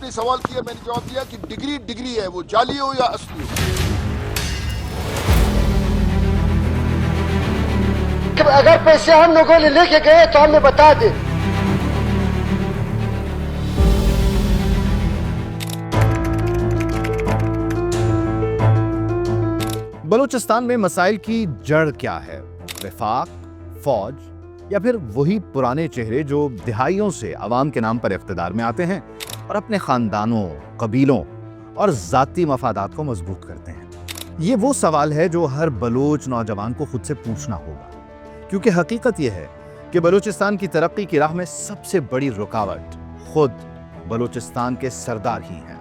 نے سوال کیا, میں نے جواب دیا کہ ڈگری ڈگری ہے, وہ جعلی ہو یا اصلی ہو. اگر پیسے ہم لوگوں نے لے کے گئے تو ہمیں بتا دیں. بلوچستان میں مسائل کی جڑ کیا ہے؟ وفاق, فوج, یا پھر وہی پرانے چہرے جو دہائیوں سے عوام کے نام پر اقتدار میں آتے ہیں اور اپنے خاندانوں, قبیلوں اور ذاتی مفادات کو مضبوط کرتے ہیں؟ یہ وہ سوال ہے جو ہر بلوچ نوجوان کو خود سے پوچھنا ہوگا, کیونکہ حقیقت یہ ہے کہ بلوچستان کی ترقی کی راہ میں سب سے بڑی رکاوٹ خود بلوچستان کے سردار ہی ہیں.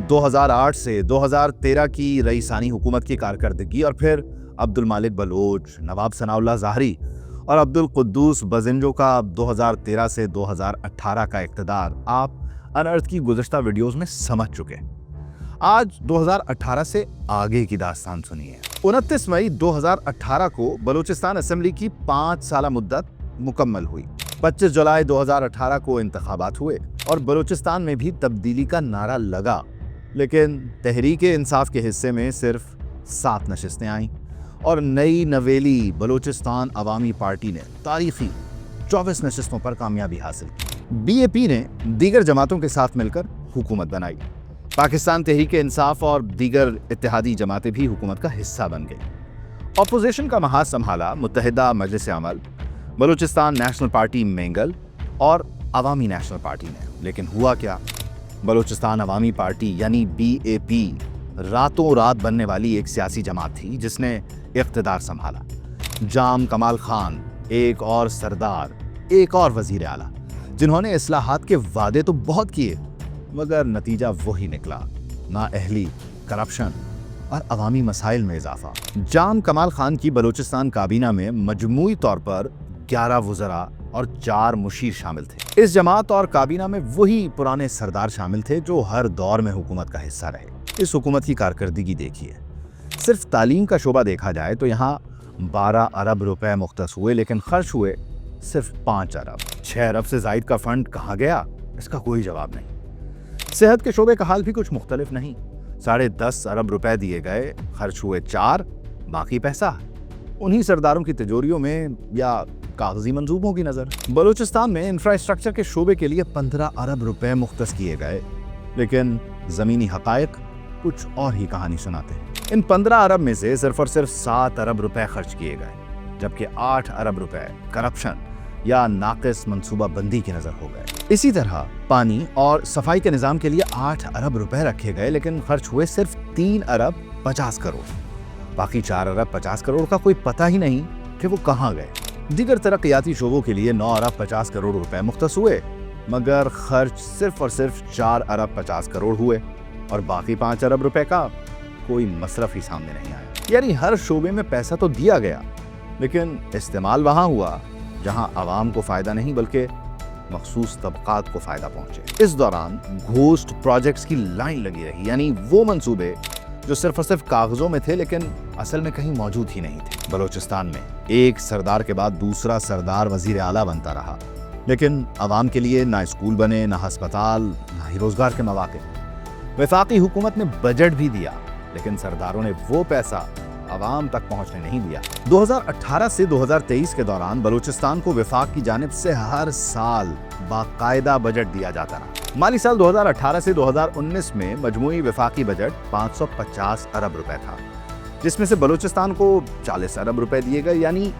2008 سے 2013 کی رئیسانی حکومت کی کارکردگی اور پھر عبد المالک بلوچ, نواب ثناء اللہ ظاہری اور عبد القدوس بزنجو کا 2013 سے 2018 کا اقتدار آپ انرتھ کی گزشتہ ویڈیوز میں سمجھ چکے. آج 2018 سے آگے کی داستان سنیے. 29 مئی 2018 کو بلوچستان اسمبلی کی 5 سالہ مدت مکمل ہوئی. 25 جولائی 2018 کو انتخابات ہوئے اور بلوچستان میں بھی تبدیلی کا نعرہ لگا, لیکن تحریک انصاف کے حصے میں صرف 7 نشستیں آئیں اور نئی نویلی بلوچستان عوامی پارٹی نے تاریخی 24 نشستوں پر کامیابی حاصل کی. بی اے پی نے دیگر جماعتوں کے ساتھ مل کر حکومت بنائی. پاکستان تحریک انصاف اور دیگر اتحادی جماعتیں بھی حکومت کا حصہ بن گئی. اپوزیشن کا محاذ سنبھالا متحدہ مجلس عمل, بلوچستان نیشنل پارٹی مینگل اور عوامی نیشنل پارٹی نے. لیکن ہوا کیا؟ بلوچستان عوامی پارٹی یعنی بی اے پی راتوں رات بننے والی ایک سیاسی جماعت تھی جس نے اقتدار سنبھالا. جام کمال خان, ایک اور سردار, ایک اور وزیر اعلیٰ, جنہوں نے اصلاحات کے وعدے تو بہت کیے مگر نتیجہ وہی نکلا, نااہلی, کرپشن اور عوامی مسائل میں اضافہ. جام کمال خان کی بلوچستان کابینہ میں مجموعی طور پر 11 وزراء اور 4 مشیر شامل تھے. اس جماعت اور کابینہ میں وہی پرانے سردار شامل تھے جو ہر دور میں حکومت کا حصہ رہے. اس حکومت کی کارکردگی دیکھیے. صرف تعلیم کا شعبہ دیکھا جائے تو یہاں 12 ارب روپے مختص ہوئے لیکن خرچ ہوئے صرف 5 ارب. 6 ارب سے زائد کا فنڈ کہاں گیا, اس کا کوئی جواب نہیں. صحت کے شعبے کا حال بھی کچھ مختلف نہیں. 10.5 ارب روپے دیے گئے, خرچ ہوئے 4, باقی پیسہ انہی سرداروں کی تجوریوں میں یا کاغذی منصوبوں کی نظر. بلوچستان میں انفراسٹرکچر کے شعبے کے لیے 15 ارب روپے مختص کیے گئے, لیکن زمینی حقائق کچھ اور ہی کہانی سناتے ہیں. ان 15 ارب میں سے صرف اور صرف 7 ارب روپے خرچ کیے گئے, جبکہ 8 ارب روپے کرپشن یا ناقص منصوبہ بندی کی نظر ہو گئے. اسی طرح پانی اور صفائی کے نظام کے لیے 8 ارب روپے رکھے گئے, لیکن خرچ ہوئے صرف 3 ارب 50 کروڑ. باقی 4 ارب 50 کروڑ کا کوئی پتہ ہی نہیں کہ وہ کہاں گئے. دیگر ترقیاتی شعبوں کے لیے 9 ارب 50 کروڑ روپے مختص ہوئے, مگر خرچ صرف اور صرف 4 ارب 50 کروڑ ہوئے اور باقی 5 ارب روپے کا کوئی مصرف ہی سامنے نہیں آیا. یعنی ہر شعبے میں پیسہ تو دیا گیا, لیکن استعمال وہاں ہوا جہاں عوام کو فائدہ نہیں بلکہ مخصوص طبقات کو فائدہ پہنچے. اس دوران گھوسٹ پروجیکٹس کی لائن لگی رہی, یعنی وہ منصوبے جو صرف اور صرف کاغذوں میں تھے لیکن اصل میں کہیں موجود ہی نہیں تھے. بلوچستان میں ایک سردار کے بعد دوسرا سردار وزیر اعلیٰ بنتا رہا, لیکن عوام کے لیے نہ اسکول بنے, نہ ہسپتال, نہ ہی روزگار کے مواقع. وفاقی حکومت نے بجٹ بھی دیا, لیکن سرداروں نے وہ پیسہ عوام تک پہنچنے نہیں دیا. 2018 سے 2023 کے دوران بلوچستان کو وفاق کی جانب سے ہر سال باقاعدہ بجٹ دیا جاتا رہا. مالی سال 2018 سے 2019 میں مجموعی وفاقی بجٹ 550 ارب روپے تھا, جس میں سے بلوچستان کو 40 ارب روپے دیے گئے, یعنی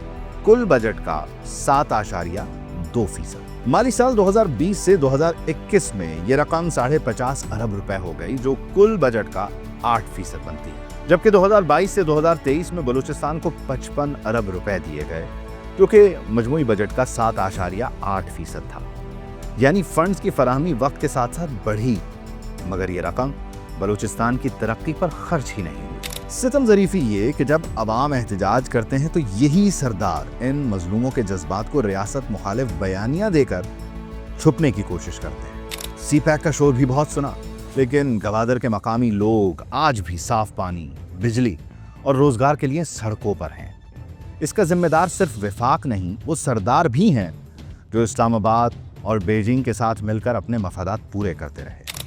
کل بجٹ کا 7.2%. مالی سال 2020 سے 2021 میں یہ رقم 50.5 ارب روپے ہو گئی, جو کل بجٹ کا 8% بنتی ہے. جبکہ 2022 سے 2023 میں بلوچستان کو 55 ارب روپے دیے گئے, جو کہ مجموعی بجٹ کا 7.8% تھا. یعنی فنڈز کی فراہمی وقت کے ساتھ ساتھ بڑھی, مگر یہ رقم بلوچستان کی ترقی پر خرچ ہی نہیں ہوئی. ستم ظریفی یہ کہ جب عوام احتجاج کرتے ہیں تو یہی سردار ان مظلوموں کے جذبات کو ریاست مخالف بیانیہ دے کر چھپنے کی کوشش کرتے ہیں. سی پیک کا شور بھی بہت سنا, لیکن گوادر کے مقامی لوگ آج بھی صاف پانی, بجلی اور روزگار کے لیے سڑکوں پر ہیں. اس کا ذمہ دار صرف وفاق نہیں, وہ سردار بھی ہیں جو اسلام آباد اور بیجنگ کے ساتھ مل کر اپنے مفادات پورے کرتے رہے.